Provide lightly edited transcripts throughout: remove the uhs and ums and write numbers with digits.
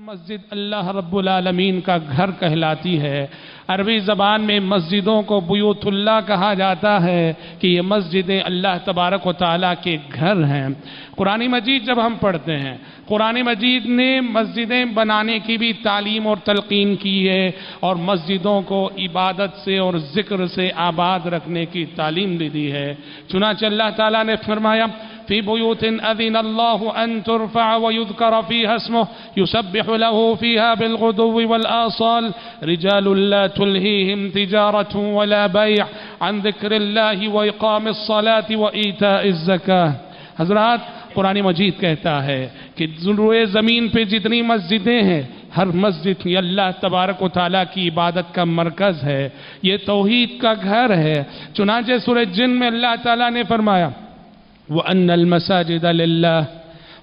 مسجد اللہ رب العالمین کا گھر کہلاتی ہے۔ عربی زبان میں مسجدوں کو بیوت اللہ کہا جاتا ہے کہ یہ مسجدیں اللہ تبارک و تعالیٰ کے گھر ہیں۔ قرآن مجید جب ہم پڑھتے ہیں، قرآن مجید نے مسجدیں بنانے کی بھی تعلیم اور تلقین کی ہے اور مسجدوں کو عبادت سے اور ذکر سے آباد رکھنے کی تعلیم دی ہے۔ چنانچہ اللہ تعالیٰ نے فرمایا فی بیوت اذن اللہ ان ترفع ویذکر فیہا اسمہ یسبح لہ فیہا بالغدو والآصال رجال لا تلہیہم تجارت ولا بیع عن ذکر اللہ واقام الصلاة وایتاء الزکاة۔ حضرات، قرآن مجید کہتا ہے کہ روئے زمین پہ جتنی مسجدیں ہیں، ہر مسجد یہ اللہ تبارک و تعالیٰ کی عبادت کا مرکز ہے، یہ توحید کا گھر ہے۔ چنانچہ سورہ جن میں اللہ تعالیٰ نے فرمایا وَأَنَّ الْمَسَاجِدَ لِلَّهِ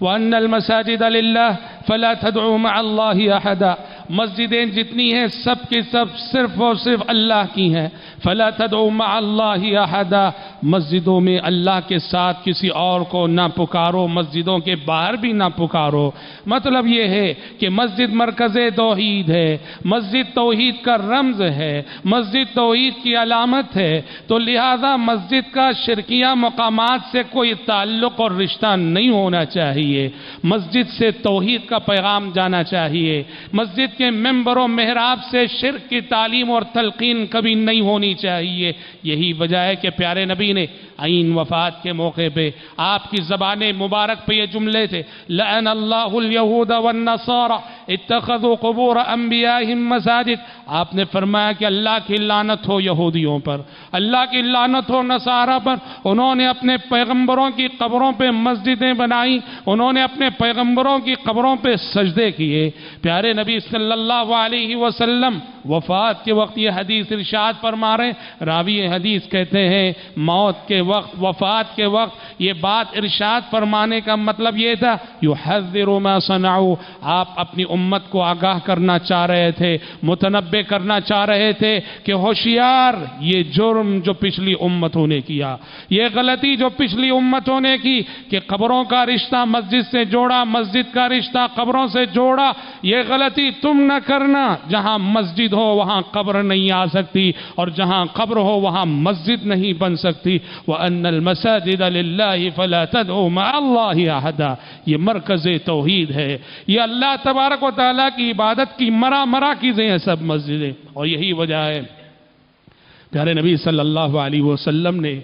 وَأَنَّ الْمَسَاجِدَ لِلَّهِ فَلَا تَدْعُوا مَعَ اللَّهِ أَحَدًا۔ مسجدیں جتنی ہیں سب کی سب صرف اور صرف اللہ کی ہیں۔ فَلَا تَدْعُوا مَعَ اللَّهِ أَحَدًا، مسجدوں میں اللہ کے ساتھ کسی اور کو نہ پکارو، مسجدوں کے باہر بھی نہ پکارو۔ مطلب یہ ہے کہ مسجد مرکز توحید ہے، مسجد توحید کا رمز ہے، مسجد توحید کی علامت ہے، تو لہذا مسجد کا شرکیہ مقامات سے کوئی تعلق اور رشتہ نہیں ہونا چاہیے۔ مسجد سے توحید کا پیغام جانا چاہیے۔ مسجد کے ممبر و محراب سے شرک کی تعلیم اور تلقین کبھی نہیں ہونی چاہیے۔ یہی وجہ ہے کہ پیارے نبی نے عین وفات کے موقع پہ آپ کی زبان مبارک پہ یہ جملے تھے لعن اللہ الیہود والنصارى اتخذوا قبور انبیائہم مساجد۔ آپ نے فرمایا کہ اللہ کی لعنت ہو یہودیوں پر، اللہ کی لعنت ہو نصارہ پر، انہوں نے اپنے پیغمبروں کی قبروں پہ مسجدیں بنائیں، انہوں نے اپنے پیغمبروں کی قبروں پہ سجدے کیے۔ پیارے نبی صلی اللہ علیہ وسلم وفات کے وقت یہ حدیث ارشاد فرما رہے ہیں، راوی حدیث کہتے ہیں موت کے وقت، وفات کے وقت یہ بات ارشاد فرمانے کا مطلب یہ تھا یحذر ما صنعوا، آپ اپنی امت کو آگاہ کرنا چاہ رہے تھے، متنبہ کرنا چاہ رہے تھے کہ ہوشیار، یہ جرم جو پچھلی امتوں نے کیا، یہ غلطی جو پچھلی امتوں نے کی کہ قبروں کا رشتہ مسجد سے جوڑا، مسجد کا رشتہ قبروں سے جوڑا، یہ غلطی تم نہ کرنا۔ جہاں مسجد ہو وہاں قبر نہیں آ سکتی، اور جہاں قبر ہو وہاں مسجد نہیں بن سکتی۔ وَأَنَّ الْمَسَاجِدَ لِلَّهِ فَلَا تَدْعُوا مَعَ اللَّهِ أَحَدًا، یہ مرکز توحید ہے، یہ اللہ تبارک و تعالیٰ کی عبادت کی مراکزیں ہیں سب مسجدیں، اور یہی وجہ ہے پیارے نبی صلی اللہ علیہ وسلم نے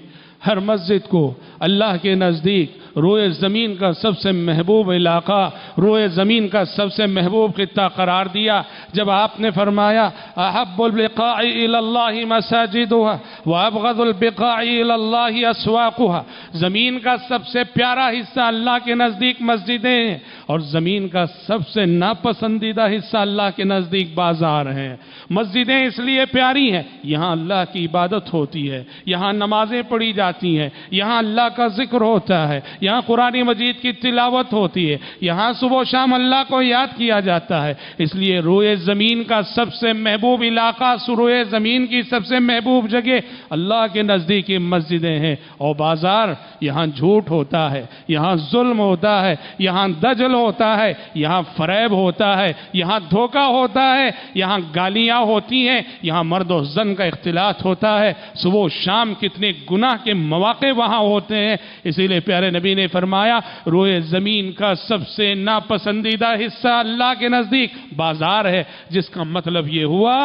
ہر مسجد کو اللہ کے نزدیک روئے زمین کا سب سے محبوب علاقہ، روئے زمین کا سب سے محبوب خطہ قرار دیا جب آپ نے فرمایا احب البقاع الی اللہ مساجدها وابغض البقاع الی اللہ اسواقها، زمین کا سب سے پیارا حصہ اللہ کے نزدیک مسجدیں ہیں اور زمین کا سب سے ناپسندیدہ حصہ اللہ کے نزدیک بازار ہیں۔ مسجدیں اس لیے پیاری ہیں، یہاں اللہ کی عبادت ہوتی ہے، یہاں نمازیں پڑھی جاتی ہیں، یہاں اللہ کا ذکر ہوتا ہے، یہاں قرآن مجید کی تلاوت ہوتی ہے، یہاں صبح و شام اللہ کو یاد کیا جاتا ہے۔ اس لیے روئے زمین کا سب سے محبوب علاقہ، روئے زمین کی سب سے محبوب جگہ اللہ کے نزدیک مسجدیں ہیں۔ اور بازار، یہاں جھوٹ ہوتا ہے، یہاں ظلم ہوتا ہے، یہاں دجل ہوتا ہے، یہاں فریب ہوتا ہے، یہاں دھوکہ ہوتا ہے، یہاں گالیاں ہوتی ہیں، یہاں مرد و زن کا اختلاط ہوتا ہے، صبح و شام کتنے گناہ کے مواقع وہاں ہوتے ہیں۔ اسی لیے پیارے نبی نے فرمایا روئے زمین کا سب سے ناپسندیدہ حصہ اللہ کے نزدیک بازار ہے، جس کا مطلب یہ ہوا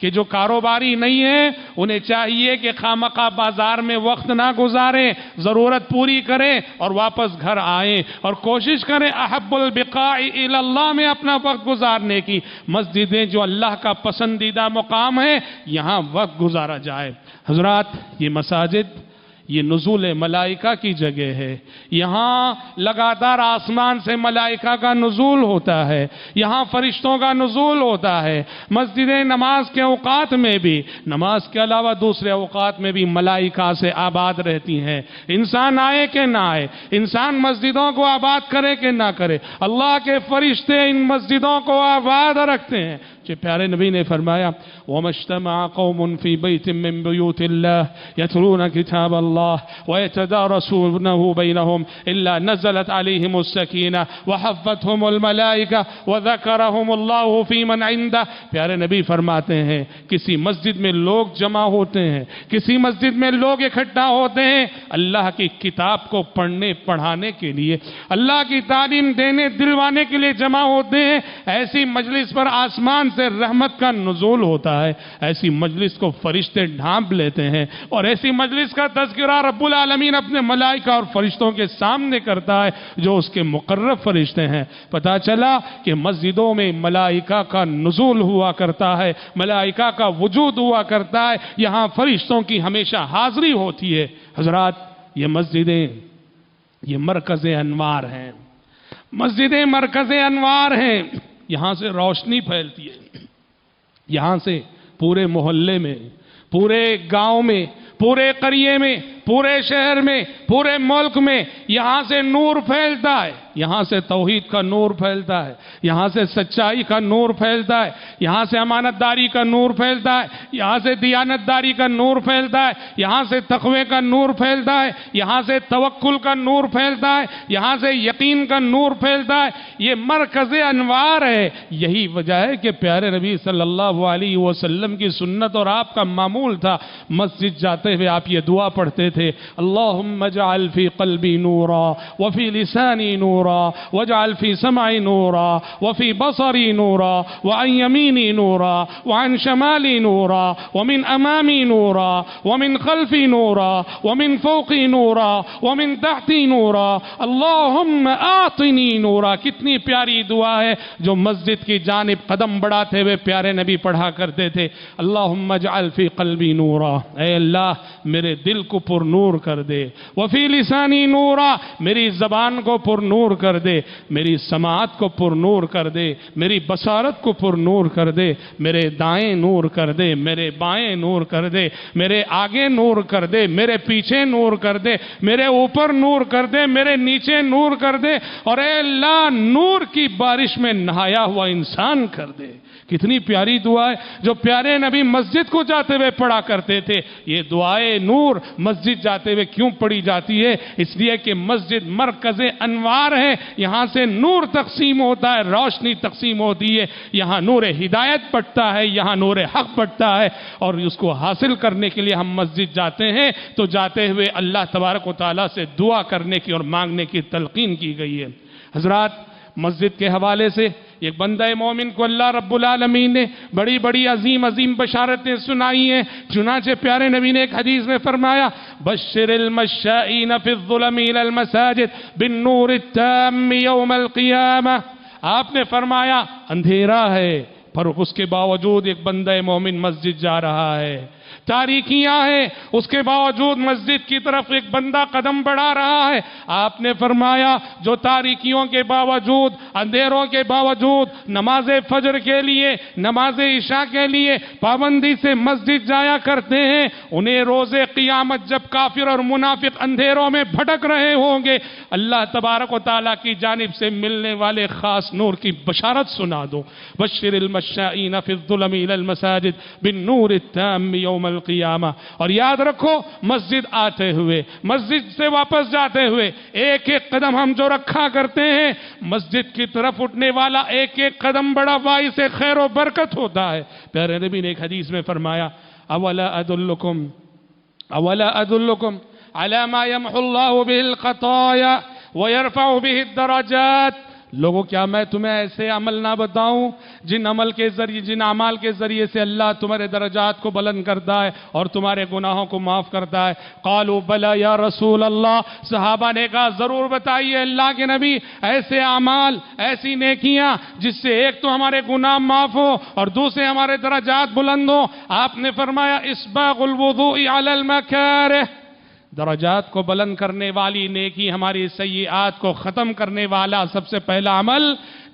کہ جو کاروباری نہیں ہے انہیں چاہیے کہ خامخواہ بازار میں وقت نہ گزاریں، ضرورت پوری کریں اور واپس گھر آئیں اور کوشش کریں احب البقاع الی اللہ میں اپنا وقت گزارنے کی۔ مسجدیں جو اللہ کا پسندیدہ مقام ہے، یہاں وقت گزارا جائے۔ حضرات، یہ مساجد یہ نزول ملائکہ کی جگہ ہے، یہاں لگاتار آسمان سے ملائکہ کا نزول ہوتا ہے، یہاں فرشتوں کا نزول ہوتا ہے۔ مسجدیں نماز کے اوقات میں بھی، نماز کے علاوہ دوسرے اوقات میں بھی ملائکہ سے آباد رہتی ہیں۔ انسان آئے کہ نہ آئے، انسان مسجدوں کو آباد کرے کہ نہ کرے، اللہ کے فرشتے ان مسجدوں کو آباد رکھتے ہیں۔ کہ پیارے نبی نے فرمایا وَمَا اجْتَمَعَ قَوْمٌ فِي بَيْتٍ مِّن بُيُوتِ اللَّهِ يَتْلُونَ كِتَابَ اللَّهِ وَيَتَدَارَسُونَهُ بَيْنَهُمْ إِلَّا نَزَلَتْ عَلَيْهِمُ السَّكِينَةُ وَحَفَّتْهُمُ الْمَلَائِكَةُ وَذَكَرَهُمُ اللَّهُ فِي مَنْ عِندَهُ۔ پیارے نبی فرماتے ہیں کسی مسجد میں لوگ جمع ہوتے ہیں، کسی مسجد میں لوگ اکٹھا ہوتے ہیں اللہ کی کتاب کو پڑھنے پڑھانے کے لیے، اللہ کی تعلیم دینے دلوانے کے لیے جمع ہوتے ہیں، ایسی مجلس پر آسمان سے رحمت کا نزول ہوتا ہے، ایسی مجلس کو فرشتے ڈھانپ لیتے ہیں، اور ایسی مجلس کا تذکرہ رب العالمین اپنے ملائکہ اور فرشتوں کے سامنے کرتا ہے جو اس کے مقرب فرشتے ہیں۔ پتہ چلا کہ مسجدوں میں ملائکہ کا نزول ہوا کرتا ہے، ملائکہ کا وجود ہوا کرتا ہے، یہاں فرشتوں کی ہمیشہ حاضری ہوتی ہے۔ حضرات، یہ مسجدیں یہ مرکز انوار ہیں، مسجدیں مرکز انوار ہیں، یہاں سے روشنی پھیلتی ہے، یہاں سے پورے محلے میں، پورے گاؤں میں، پورے قریے میں، پورے شہر میں، پورے ملک میں یہاں سے نور پھیلتا ہے، یہاں سے توحید کا نور پھیلتا ہے، یہاں سے سچائی کا نور پھیلتا ہے، یہاں سے امانت داری کا نور پھیلتا ہے، یہاں سے دیانت داری کا نور پھیلتا ہے، یہاں سے تقوی کا نور پھیلتا ہے، یہاں سے توکل کا نور پھیلتا ہے، یہاں سے یقین کا نور پھیلتا ہے۔ یہ مرکز انوار ہے۔ یہی وجہ ہے کہ پیارے نبی صلی اللہ علیہ وسلم کی سنت اور آپ کا معمول تھا، مسجد جاتے ہوئے آپ یہ دعا پڑھتے تھے، اللہم اجعل فی قلبی نورا وفی لسانی نورا واجعل فی سمعی نورا وفی بصری نورا وعن یمینی نورا وعن شمالی نورا ومن امامی نورا ومن خلفی نورا ومن فوقی نورا ومن تحتی نورا اللہم آتنی نورا۔ کتنی پیاری دعا ہے جو مسجد کی جانب قدم بڑھاتے ہوئے پیارے نبی پڑھا کرتے تھے، اللہم اجعل فی قلبی نورا، اے اللہ میرے دل کو پر نور کر دے، وفی لسانی نورا، میری زبان کو پر نور کر دے، میری سماعت کو پر نور کر دے، میری بصارت کو پر نور کر دے، میرے دائیں نور کر دے، میرے بائیں نور کر دے، میرے آگے نور کر دے، میرے پیچھے نور کر دے، میرے اوپر نور کر دے، میرے نیچے نور کر دے، اور اے اللہ نور کی بارش میں نہایا ہوا انسان کر دے۔ کتنی پیاری دعا ہے جو پیارے نبی مسجد کو جاتے ہوئے پڑھا کرتے تھے۔ یہ دعائے نور مسجد جاتے ہوئے کیوں پڑھی جاتی ہے؟ اس لیے کہ مسجد مرکز انوار ہے، یہاں سے نور تقسیم ہوتا ہے، روشنی تقسیم ہوتی ہے، یہاں نور ہدایت بٹتا ہے، یہاں نور حق بٹتا ہے، اور اس کو حاصل کرنے کے لیے ہم مسجد جاتے ہیں تو جاتے ہوئے اللہ تبارک و تعالیٰ سے دعا کرنے کی اور مانگنے کی تلقین کی گئی ہے۔ حضرات، مسجد کے حوالے سے ایک بندہ مومن کو اللہ رب العالمین نے بڑی بڑی عظیم عظیم بشارتیں سنائی ہیں۔ چنانچہ پیارے نبی نے ایک حدیث میں فرمایا بشر المشائین فی الظلم الی المساجد بالنور التام یوم القیامہ۔ آپ نے فرمایا اندھیرا ہے پر اس کے باوجود ایک بندہ مومن مسجد جا رہا ہے، تاریکیاں ہیں اس کے باوجود مسجد کی طرف ایک بندہ قدم بڑھا رہا ہے۔ آپ نے فرمایا جو تاریکیوں کے باوجود، اندھیروں کے باوجود نماز فجر کے لیے، نماز عشاء کے لیے پابندی سے مسجد جایا کرتے ہیں، انہیں روز قیامت جب کافر اور منافق اندھیروں میں بھٹک رہے ہوں گے، اللہ تبارک و تعالیٰ کی جانب سے ملنے والے خاص نور کی بشارت سنا دو۔ بشر المشائین فی الظلم الی المساجد بالنور التام یوم القیامہ۔ اور یاد رکھو مسجد آتے ہوئے، مسجد سے واپس جاتے ہوئے ایک ایک قدم ہم جو رکھا کرتے ہیں، مسجد کی طرف اٹھنے والا ایک ایک قدم بڑا باعث خیر و برکت ہوتا ہے۔ پیارے نبی نے ایک حدیث میں فرمایا اولا ادلکم علی ما یمحو اللہ بہ الخطایا ویرفع بہ الدرجات۔ لوگوں کیا میں تمہیں ایسے عمل نہ بتاؤں جن اعمال کے ذریعے سے اللہ تمہارے درجات کو بلند کرتا ہے اور تمہارے گناہوں کو معاف کرتا ہے؟ قالوا بلا یا رسول اللہ۔ صحابہ نے کہا ضرور بتائیے اللہ کے نبی، ایسے اعمال، ایسی نیکیاں جس سے ایک تو ہمارے گناہ معاف ہو اور دوسرے ہمارے درجات بلند ہو۔ آپ نے فرمایا اسباغ الوضوء علی المکارہ۔ درجات کو بلند کرنے والی نیکی، ہماری سیئات کو ختم کرنے والا سب سے پہلا عمل